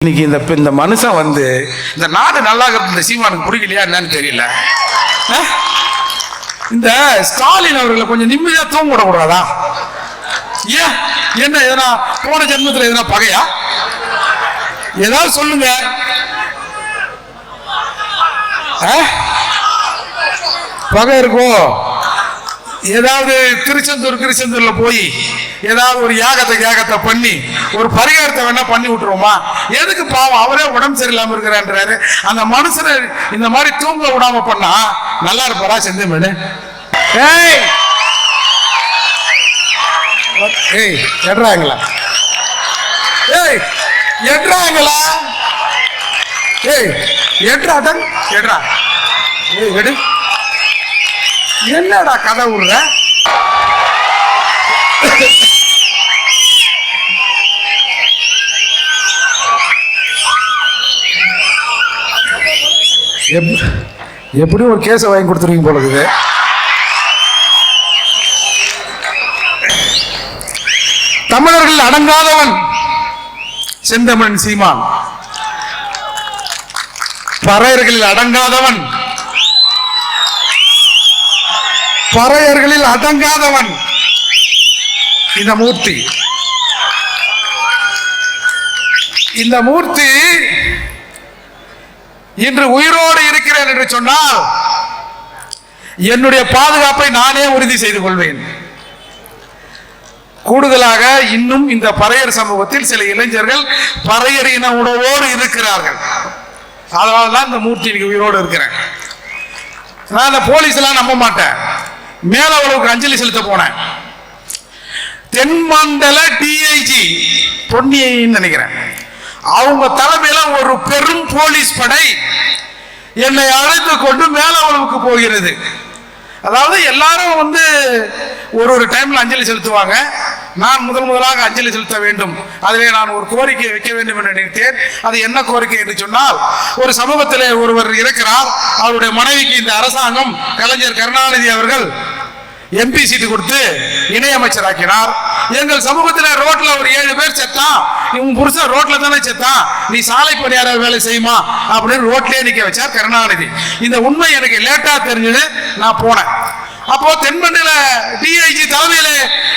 இன்னைக்கு இந்த மனுஷன் வந்து இந்த நாடு நல்லா இந்த சீமானுக்கு பிடிக்கலையா என்னன்னு தெரியல. இந்த ஸ்டாலின் அவர்களை கொஞ்சம் நிம்மதியா தூங்க விடக்கூடாதா? ஏன் என்ன எதனா போன ஜென்மத்தில் எதனா பகையா? ஏதாவது சொல்லுங்க. பகை இருக்கும். ஏதாவது திருச்செந்தூர்ல போய் ஏதாவது ஒரு யாகத்தை பண்ணி ஒரு பரிகாரத்தை வேணா பண்ணி விட்டுருவோமா? எதுக்கு பாவம், அவரே உடம்பு சரியில்லாம இருக்கிறான்றாரு. அந்த மனுஷனை இந்த மாதிரி தூங்க விடாம பண்ணா நல்லா இருப்பாரா செந்தமிழ்? எட்றாங்களா? எட்றாங்களா? எட்ராட்டன் எட்ரா. எடு. என்னடா கதை விடுற? எப்படி ஒரு கேஸை வாங்கி கொடுத்துருவீங்க போல இருக்குது. தமிழர்கள் அடங்காதவன் செந்தமிழன் சீமான், பறையர்களில் அடங்காதவன், பறையர்களில் அடங்காதவன் இந்த மூர்த்தி. இந்த மூர்த்தி இன்று உயிரோடு இருக்கிறேன் என்று சொன்னால் என்னுடைய பாதுகாப்பை நானே உறுதி செய்து கொள்வேன். கூடுதலாக இன்னும் இந்த பறையர் சமூகத்தில் சில இளைஞர்கள் பறையர் இன உணவோடு இருக்கிறார்கள். அதனாலதான் இந்த மூர்த்தி உயிரோடு இருக்கிறேன். நான் இந்த போலீஸ் எல்லாம் நம்ப மாட்டேன். மேலவளவுக்கு அஞ்சலி செலுத்த போனேன். தென்மண்டல டிஐஜி பொன்னியின்னு நினைக்கிறேன், அவங்க தலைமையில ஒரு பெரும் போலீஸ் படை என்னை அழைத்து கொண்டு மேலவளவுக்கு போகிறது. அதாவது எல்லாரும் வந்து ஒரு டைம்ல அஞ்சலி செலுத்துவாங்க. நான் முதலாக அஞ்சலி செலுத்த வேண்டும். அதிலே நான் ஒரு கோரிக்கை வைக்க வேண்டும் என்று நினைத்தேன். அது என்ன கோரிக்கை என்று சொன்னால், ஒரு சமூகத்திலே ஒருவர் இருக்கிறார். அவருடைய மனைவிக்கு இந்த அரசாங்கம் கலைஞர் கருணாநிதி அவர்கள் எம்பி சீட்டு கொடுத்து இணையமைச்சர் ஆக்கினார். எங்கள் சமூகத்தில் ரோட்ல ஒரு 7 பேர் செத்தான். இவங்க புருஷன் ரோட்ல தானே செத்தான், நீ சாலை பணியாளர் வேலை செய்யுமா அப்படின்னு ரோட்லயே நிக்க வச்சார் கருணாநிதி. இந்த உண்மை எனக்கு லேட்டா தெரிஞ்சது. நான் போனேன். அப்போ தென்மண்டல டிஐஜி தலைமையில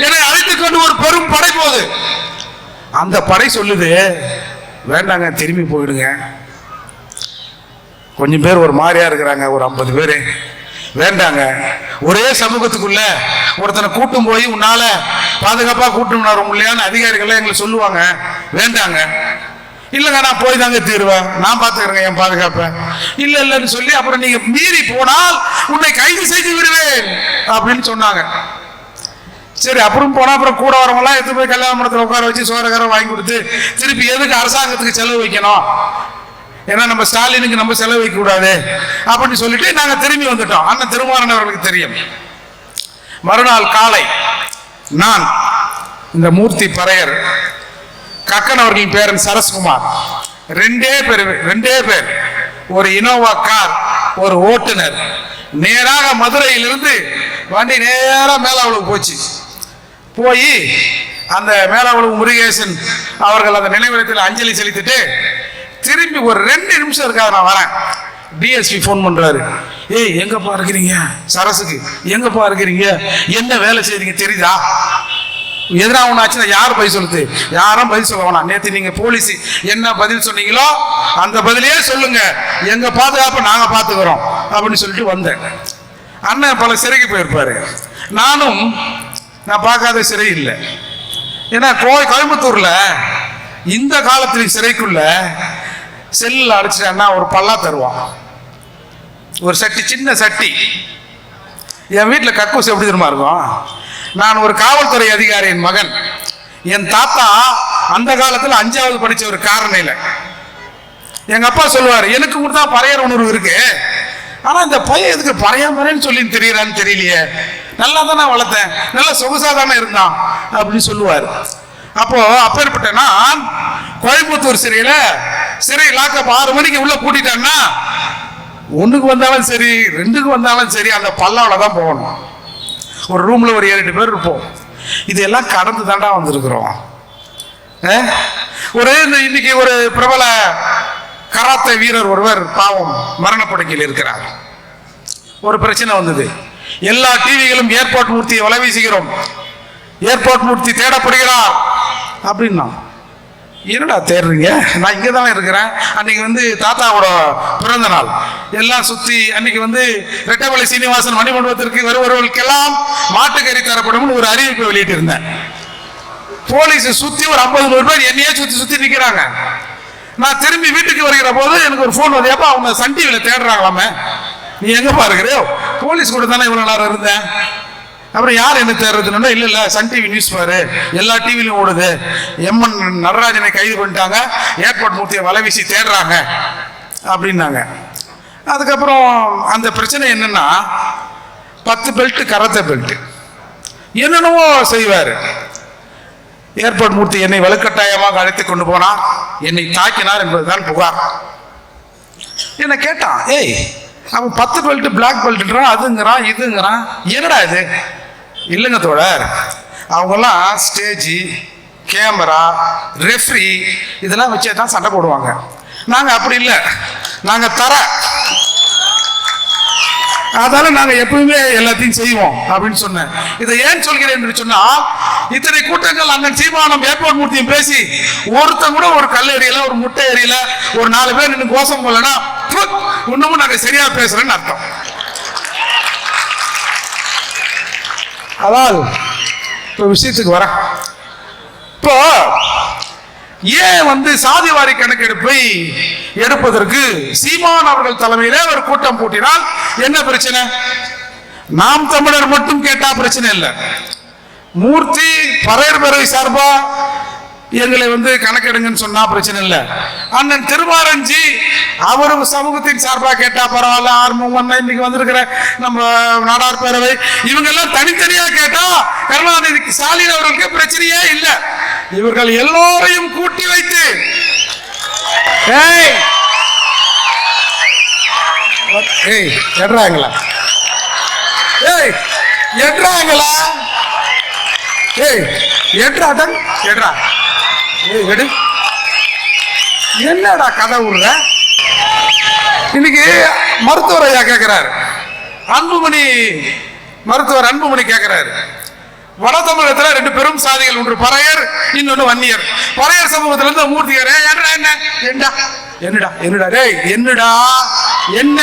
என்னை அழைத்துக் கொண்டு ஒரு பெரும் படை போகுது. அந்த படை சொல்லுது, வேண்டாங்க திரும்பி போயிடுங்க. கொஞ்சம் பேர் ஒரு மாதிரியா இருக்கிறாங்க, ஒரு 50 பேரு. வேண்டாங்க, ஒரே சமூகத்துக்குள்ள ஒருத்தனை கூட்டும் போய் உன்னால பாதுகாப்பா கூட்டும் இல்லையான்னு அதிகாரிகள் எங்களுக்கு சொல்லுவாங்க. வேண்டாங்க. இல்லைங்க, நான் போய் தாங்க தீருவேன், நான் பார்த்துக்கிறேங்க என் பாதுகாப்பை. இல்லைன்னு சொல்லி அப்புறம் நீங்க மீறி போனால் உன்னை கைது செய்து விடுவேன் அப்படின்னு சொன்னாங்க. சரி, அப்புறம் போனா அப்புறம் கூட வரவங்களாம் எடுத்து போய் கல்யாண மண்டபத்தில் உட்கார வச்சு சோரகாரம் வாங்கி கொடுத்து திருப்பி எதுக்கு அரசாங்கத்துக்கு செலவு வைக்கணும்? ஏன்னா நம்ம ஸ்டாலினுக்கு நம்ம செலவு வைக்க கூடாது அப்படின்னு சொல்லிட்டு நாங்க திரும்பி வந்துட்டோம். அண்ணன் திருமாறன் அவர்களுக்கு தெரியும். மறுநாள் காலை நான் இந்த மூர்த்தி பறையர் கக்கன் அவர்களின் பேரன் சரஸ்குமார் ரெண்டே பேர் ஒரு இனோவா கார், ஒரு ஓட்டுநர், நேராக மதுரையிலிருந்து வண்டி நேராக மேலாவளுக்கு போச்சு. போய் அந்த மேலாவளவு முருகேசன் அவர்கள் அந்த நினைவிடத்தில் அஞ்சலி செலுத்திட்டு திரும்பி ஒரு 2 நிமிஷம் இருக்காது நான் வரேன். டிஎஸ்பி போன் பண்றாரு. ஏய், எங்கப்பா இருக்கிறீங்க? சரசுக்கு எங்கப்பா இருக்கிறீங்க? என்ன வேலை செய்றீங்க தெரியுதா? எதிராக ஒன்று ஆச்சுன்னா யார் பதில் சொல்லுது? யாரும் பதில் சொல்ல வேணாம். நேற்று நீங்க போலீஸ் என்ன பதில் சொன்னீங்களோ அந்த பதிலே சொல்லுங்க, எங்க பாதுகாப்பை நாங்க பாத்துக்கிறோம் அப்படின்னு சொல்லிட்டு வந்தேன். அண்ணன் பல சிறைக்கு போயிருப்பாரு. நான் பார்க்காத சிறை இல்லை. ஏன்னா கோயம்புத்தூர்ல இந்த காலத்துல சிறைக்குள்ள செல்ல அடிச்சிட்டா ஒரு பல்லா தருவான், ஒரு சட்டி, சின்ன சட்டி. என் வீட்டில் கக்கூஸ் எப்படி தெரியுமா இருக்கும்? நான் ஒரு காவல்துறை அதிகாரியின் மகன். என் தாத்தா அந்த காலத்தில் 5வது படிச்ச ஒரு காரணையில. எங்க அப்பா சொல்லுவாரு, எனக்கு கூட தான் பறையர் உணர்வு இருக்கு, ஆனா இந்த பையன் எதுக்கு பறையாமறேன்னு சொல்லி தெரியறான்னு தெரியலையே, நல்லா தானே வளர்த்தேன், நல்லா சொகுசா தானே இருந்தான் அப்படின்னு சொல்லுவாரு. அப்போ அப்பேற்பட்ட நான் கோயம்புத்தூர் சிறை லாக்கப் 6 மணிக்கு உள்ள கூட்டிட்டான்னா 1க்கு வந்தாலும் சரி 2க்கு வந்தாலும் சரி அந்த பல்லாவில தான் போகணும். ஒரு ரூம்ல ஒரு 7-8 பேர் இருப்போம். இதெல்லாம் கடந்து தாண்டா வந்திருக்கிறோம். இன்னைக்கு ஒரு பிரபல கராத்தே வீரர் ஒருவர் பாவம் மரணப்படுக்கையில் இருக்கிறார். ஒரு பிரச்சனை வந்தது. எல்லா டிவிகளும் ஏர்போர்ட் மூர்த்தியை வலை வீசுகிறோம், ஏர்போர்ட் மூர்த்தி தேடப்படுகிறார் அப்படின்னா. என்னடா தேடுறீங்க? நான் இங்கே தான் இருக்கிறேன். அன்னைக்கு தாத்தாவோட பிறந்த நாள் எல்லாம் சுற்றி அன்னைக்கு ரெட்டமலை சீனிவாசன் மணிமண்டபத்திற்கு வருபவர்களுக்கெல்லாம் மாட்டுக்கறி தரப்படும் ஒரு அறிவிப்பு வெளியிட்டு இருந்தேன். போலீஸ் சுற்றி ஒரு 50 பேர் என்னையே சுற்றி நிற்கிறாங்க. நான் திரும்பி வீட்டுக்கு வருகிற போது எனக்கு ஒரு ஃபோன் வந்து, அவங்க சன் டிவியில் தேடுறாங்களாமே. நீ எங்கப்பா இருக்கிறியோ? போலீஸ் கூட தானே இவ்வளோ நேரம் இருந்தேன். அப்புறம் யார் என்ன தேடுறதுன்னா, இல்லை சன் டிவி நியூஸ் பாரு, எல்லா டிவிலையும் ஓடுது, எம்என் நடராஜனை கைது பண்ணிட்டாங்க, ஏர்போர்ட் மூர்த்தியை வலை வீசி தேடுறாங்க அப்படின்னாங்க. அதுக்கப்புறம் அந்த பிரச்சனை என்னன்னா, 10 பெல்ட் கராத்தே பெல்ட் என்னென்னவோ செய்வார். ஏர்போர்ட் மூர்த்தி என்னை வலுக்கட்டாயமாக அழைத்து கொண்டு போனார், என்னை தாக்கினார் என்பதுதான் புகார். என்ன கேட்டான், ஏய் அவன் 10 பெல்ட் பிளாக் பெல்ட்ன்றான், அதுங்கிறான் இதுங்கிறான், என்னடா இது? இல்லைங்க தோழர், அவங்கெல்லாம் ஸ்டேஜி, கேமரா, ரெஃப்ரி இதெல்லாம் வச்சே தான் சண்டை போடுவாங்க. நாங்கள் அப்படி இல்லை, நாங்கள் அதால நாங்க எப்பவுமே எல்லாத்தையும் செய்வோம் அப்படின்னு சொன்னேன். இதை ஏன் சொல்கிறேன் என்று சொன்னால், இத்தனை கூட்டங்கள் அண்ணன் சீமானம் ஏர்போர்ட் மூர்த்தியும் பேசி ஒருத்தன் கூட ஒரு கல் எறியல, ஒரு முட்டை எறியல, ஒரு 4 பேர் நின்று கோஷம் போலனா இன்னமும் நாங்க சரியா பேசுறேன்னு அர்த்தம். அதாவது இப்போ விஷயத்துக்கு வர, இப்போ ஏன் சாதிவாரி கணக்கெடுப்பை எடுப்பதற்கு சீமான் அவர்கள் தலைமையிலே ஒரு கூட்டம் கூட்டினால் என்ன பிரச்சனை? நாம் தமிழர் மட்டும் கேட்டா பிரச்சனை இல்லை. மூர்த்தி பறையர் பேரவை சார்பா எங்களை கணக்கெடுங்கன்னு சொன்னா பிரச்சனை இல்லை. அண்ணன் திருமாரஞ்சி அவரு சமூகத்தின் சார்பா கேட்டா பரவாயில்ல. ஆர்வம் இன்னைக்கு வந்திருக்கிற நம்ம நாடார் பேரவை இவங்க எல்லாம் தனித்தனியா கேட்டா கருணாநிதிக்கு ஸ்டாலின் அவர்களுக்கு பிரச்சனையே இல்லை. இவர்கள் எல்லோரையும் கூட்டி வைத்து எட்றாங்களா என்னடா கதை விடுற? இன்னைக்கு மருத்துவர் ஐயா கேட்கிறாரு, அன்புமணி மருத்துவர் அன்புமணி கேட்கிறாரு, வட தமிழகத்தில் 2 பெரும் சாதிகள், ஒன்று பறையர், இன்னொன்று வன்னியர். பறையர் சமூகத்திலிருந்து மூர்த்தியார் என்ன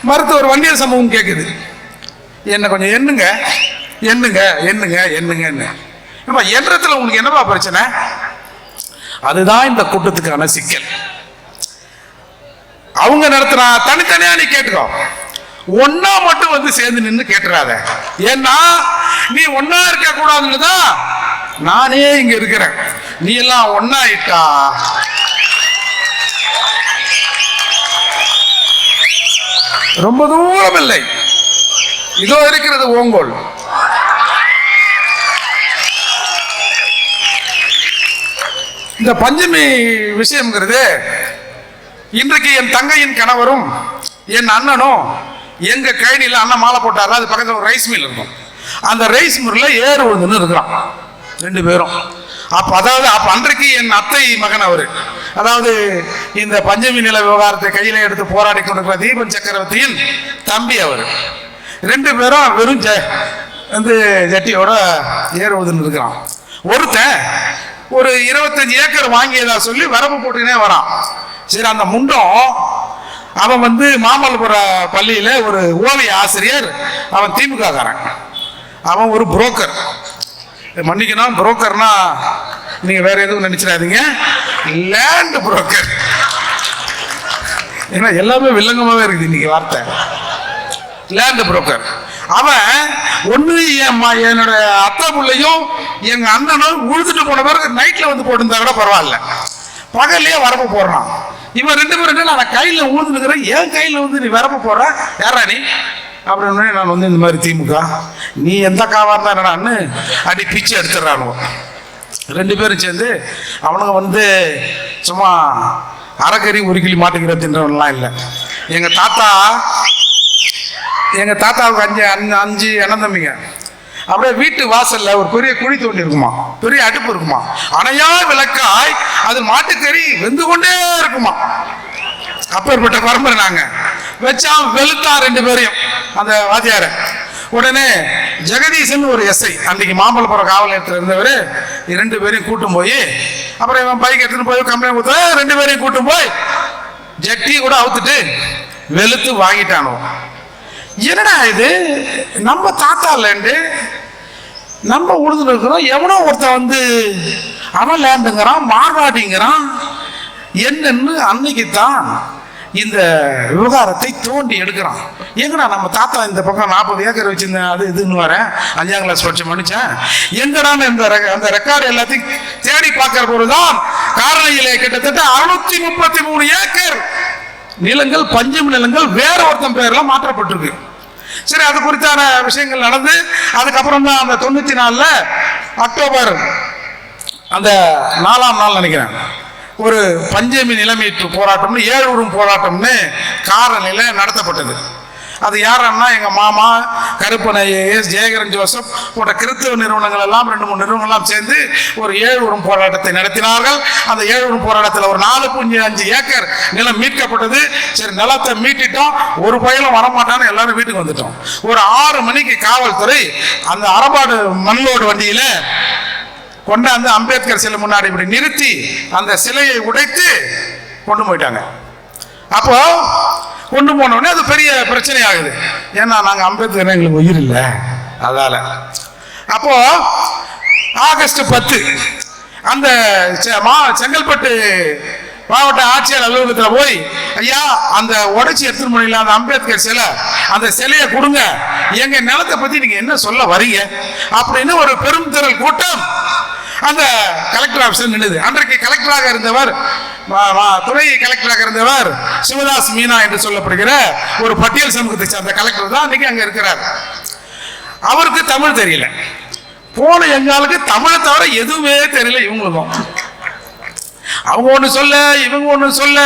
மருத்துவர் வன்னியர் சமூகம் கேட்குது, என்ன கொஞ்சம் எண்ணுங்க எண்ணத்துல உங்களுக்கு என்னப்பா பிரச்சனை? அதுதான் இந்த கூட்டத்துக்கான சிக்கல். அவங்க நடத்துறா தனித்தனியா நீ கேட்டுக்கோ, ஒன்னா மட்டும் சேர்ந்து நின்று கேட்டுறாத. ஏன்னா நீ ஒன்னா இருக்க கூடாதுன்னு தான் நானே இங்க இருக்கிறேன். நீ எல்லாம் ஒன்னா இட்டா ரொம்ப தூரம் இல்லை, இதோ இருக்கிறது ஓங்கோல். இந்த பஞ்சமி விஷயம்ங்கிறது, இன்றைக்கு என் தங்கையின் கணவரும் என் அண்ணனும் எங்க கழனியில் அண்ணன் மாலை போட்டாரு, அது பக்கத்தில் ஒரு ரைஸ் மில் இருக்கும். அந்த ரைஸ் மில்ல ஏறு விழுந்துன்னு இருக்கிறான் 2 பேரும். அப்ப அன்றைக்கு என் அத்தை மகன் அவரு, அதாவது இந்த பஞ்சமி நில விவகாரத்தை கையில எடுத்து போராடி கொண்டிருக்கிற தீபன் சக்கரவர்த்தியின் தம்பி அவர். 2 பேரும் வெறும் ஜட்டியோட ஏறுவதுன்னு இருக்கிறான். ஒருத்தன் ஒரு 25 ஏக்கர் வாங்கியதா சொல்லி வரப்பு போட்டுனே வரான். சரி, அந்த முண்டம் அவன் மாமல்லபுர பள்ளியில ஒரு ஓவிய ஆசிரியர், அவன் திமுக காரன், அவன் ஒரு புரோக்கர். மன்னிக்கணும், புரோக்கர்னா நீங்க வேற எதுவும் நினைச்சிடாதீங்க, லேண்ட் புரோக்கர். ஏன்னா எல்லாமே வில்லங்கமாவே இருக்குது இன்னைக்கு வார்த்தை, லேண்ட் புரோக்கர். அவன் ஒண்ணு என்னோட அத்தை பிள்ளையும் எங்க அண்ணனும் உழுதுட்டு போன பிறகு நைட்ல போட்டிருந்தா கூட பரவாயில்ல, பகல்லையே வரப்பு போடுறான். இவன் 2 பேரும் நான் கையில ஊழ்ந்துருக்கிறேன், என் கையில நீ வரப்பு போடுற, யாரா நீ அப்படின்னு. நான் இந்த மாதிரி திமுக, நீ எந்த காவா இருந்தா என்னடான்னு அடி பிச்சு எடுத்துடுறானு. 2 பேரும் சேர்ந்து அவனுங்க சும்மா அரைக்கறி 1 கிளி மாட்டுக்கிற தின்றவன்லாம் இல்லை. எங்க தாத்தாவுக்கு 5 அண்ணன் தம்பிங்க. அப்படியே வீட்டு வாசல்ல ஒரு பெரிய குழி தோண்டி இருக்குமா, பெரிய அடுப்பு இருக்குமா, அணையா விளக்காய் அது மாட்டுக்கறி வெந்து கொண்டே இருக்குமா. அப்பேற்பட்ட பரம்பரை நாங்க. வச்சா வெளுத்தா 2 பேரையும் அந்த வாத்தியார. உடனே ஜெகதீசன் ஒரு எஸ்ஐ அன்றைக்கு மாம்பழப்புறம் காவல் நிலையத்தில் இருந்தவர் 2 பேரையும் கூட்டும் போய், அப்புறம் இவன் பைக் எடுத்துன்னு போய் கம்ப்ளைண்ட் கொடுத்தா 2 பேரையும் கூட்டும் போய் ஜட்டி கூட அவுத்துட்டு வெளுத்து வாங்கிட்டானோ. என்னடா இது, நம்ம தாத்தா இல்லைண்டு நம்ம உழுதுன்னு இருக்கிறோம், எவனோ ஒருத்தன் வந்து அவன் லேண்டுங்கிறான், மார்வாடிங்கிறான். என்னன்னு அன்னைக்கு தான் இந்த விவகாரத்தை தோண்டி எடுக்கிறான். எங்கடா நம்ம தாத்தா இந்த பக்கம் 40 ஏக்கர் வச்சிருந்தேன், அது இதுன்னு வரேன் 5ஆம் கிளாஸ் படிச்சு மனுச்சேன், எங்கடான்னு அந்த ரெக்கார்டு எல்லாத்தையும் தேடி பார்க்கிற போதுதான் காரணியிலே கிட்டத்தட்ட 633 ஏக்கர் நிலங்கள், பஞ்சம் நிலங்கள் வேற ஒருத்தன் பேர்ல மாற்றப்பட்டிருக்கு. சரி, அது குறித்தான விஷயங்கள் நடந்து அதுக்கப்புறம் தான் அந்த 94 அக்டோபர் அந்த 4ஆம் நாள் நினைக்கிறேன் ஒரு பஞ்சமி நிலைமீட்பு போராட்டம்னு 7 போராட்டம்னு காரணியில நடத்தப்பட்டது. அது யாருன்னா எங்க மாமா கருப்பன் ஐஏஎஸ், ஜெயகரன் ஜோசப் போன்ற கிறிஸ்தவ நிறுவனங்கள் எல்லாம் 2-3 நிறுவனங்கள்லாம் சேர்ந்து ஒரு 7 போராட்டத்தை நடத்தினார்கள். அந்த 7 போராட்டத்தில் ஒரு 4.5 ஏக்கர் நிலம் மீட்கப்பட்டது. சரி, நிலத்தை மீட்டிட்டோம், ஒரு பயலும் வரமாட்டான்னு எல்லாரும் வீட்டுக்கு வந்துட்டோம். ஒரு 6 மணிக்கு காவல்துறை அந்த அரபாடு மண்லோடு வண்டியில கொண்டாந்து அம்பேத்கர் சிலை முன்னாடி இப்படி நிறுத்தி அந்த சிலையை உடைத்து கொண்டு போயிட்டாங்க. அப்போ கொண்டு போனோடனே அது பெரிய பிரச்சனை ஆகுது. ஏன்னா நாங்கள் அம்பேத்கர் எங்களுக்கு உயிர் இல்லை, அதால. அப்போ ஆகஸ்ட் 10 அந்த செங்கல்பட்டு மாவட்ட ஆட்சியர் அலுவலகத்தில் போய், ஐயா அந்த உடைச்சி எடுத்துட்டு முடியல அந்த அம்பேத்கர் சிலை, அந்த சிலையை கொடுங்க, எங்க நிலத்தை பத்தி நீங்க என்ன சொல்ல வரீங்க அப்படின்னு ஒரு பெரும் திரள் கூட்டம் அந்த கலெக்டர் ஆபீஸில் நின்றுது. அன்றைக்கு கலெக்டராக இருந்தவர், துணை கலெக்டராக இருந்தவர் சிவதாஸ் மீனா என்று சொல்லப்படுகிற ஒரு பட்டியல் சமூகத்தை சேர்ந்த கலெக்டர் தான் அன்னைக்கு அங்க இருக்கிறார். அவருக்கு தமிழ் தெரியல. போன எங்களுக்கு தமிழை தவிர எதுவுமே தெரியல. இவங்களுக்கும் அவங்க ஒண்ணு சொல்ல இவங்க ஒண்ணு சொல்ல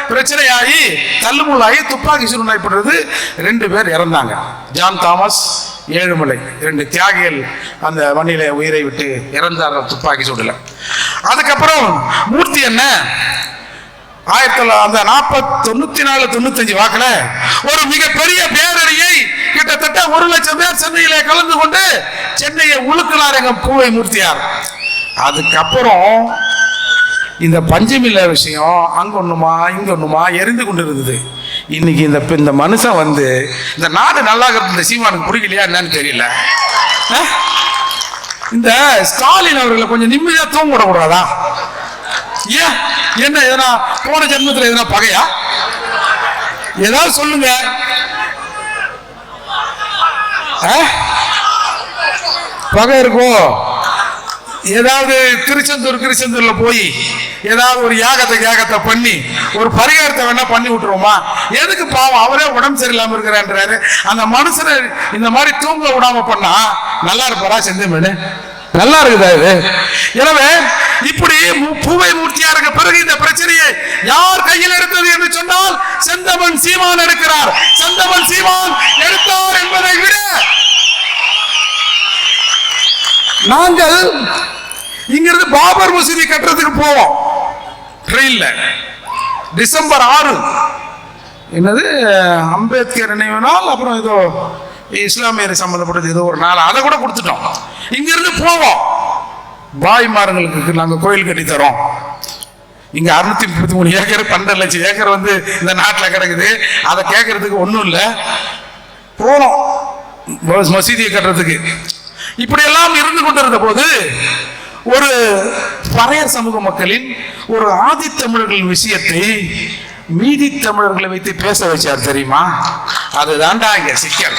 பிரச்சனையாகி தள்ளுமுள்ளாகி துப்பாக்கி சூடு நடைபெற்றது. 2 பேர் இறந்தாங்க. ஜான் தாமஸ், ஏழுமலை 2 தியாகிகள் அந்த மண்ணில உயிரை விட்டு இறந்தார்கள் துப்பாக்கி சூடுல. அதுக்கப்புறம் மூர்த்தி என்ன 1994-95 வாக்குல ஒரு மிகப்பெரிய பேரணியை கிட்டத்தட்ட 1 லட்சம் பேர் சென்னையிலே கலந்து கொண்டு சென்னையை உழுக்கினார் எங்க பூவை மூர்த்தியார். அதுக்கப்புறம் இந்த பஞ்சமில்ல விஷயம் அங்க ஒண்ணுமா இங்க ஒண்ணுமா எரிந்து கொண்டு இருந்தது. இன்னைக்கு இந்த மனுஷன் வந்து இந்த நாடு நல்லா இந்த சீமானுக்கு பிடிக்கலையா என்னன்னு தெரியல. இந்த ஸ்டாலின் அவர்களை கொஞ்சம் நிம்மதியா தூங்க விடக்கூடாதா? ஏன் என்ன எதனா போன ஜென்மத்தில் எதனா பகையா? ஏதாவது சொல்லுங்க. பகை இருக்கும். ஏதாவது திருச்செந்தூர்ல போய் ஏதாவது ஒரு யாகத்தை பண்ணி ஒரு பரிகாரத்தை வேணா பண்ணி விட்டுருவோமா? எதுக்கு பாவம், அவரே உடம்பு சரியில்லாம இருக்கிறான்றாரு. அந்த மனுஷனை இந்த மாதிரி தூங்க விடாம பண்ணா நல்லா இருப்பாரா? செந்தமிழ் நல்லா இருக்குதா இது? எனவே இப்படி பூவை மூர்த்தியாருக்கு பிறகு இந்த பிரச்சனையை யார் கையில் எடுத்தது என்று சொன்னால் செந்தமன் சீமான் எடுக்கிறார். செந்தமன் சீமான் எடுத்தார் என்பதை விட நாங்கள் இங்கிருந்து பாபர் மசூதி கட்டுறதுக்கு போவோம் ட்ரெயின்ல. டிசம்பர் 6 என்னது அம்பேத்கர் நினைவு நாள், அப்புறம் ஏதோ இஸ்லாமியர் சம்பந்தப்பட்டது ஏதோ ஒரு நாள், அதை கூட கொடுத்துட்டோம். இங்கிருந்து போவோம். பாய்மார்களுக்கு நாங்கள் கோயில் கட்டி தரோம். இங்க 633 ஏக்கர் 12 லட்சம் ஏக்கர் வந்து இந்த நாட்டில் கிடக்குது. அதை கேட்கறதுக்கு ஒன்றும் இல்லை. போனோம் மசூதியை கட்டுறதுக்கு. இப்படியெல்லாம் இருந்து கொண்டிருந்த போது ஒரு பறையர் சமூக மக்களின் ஒரு ஆதித்தமிழர்கள் விஷயத்தை மீதி தமிழர்களை வைத்து பேச வச்சார் தெரியுமா? அதுதான்டா இங்க சிக்கல்.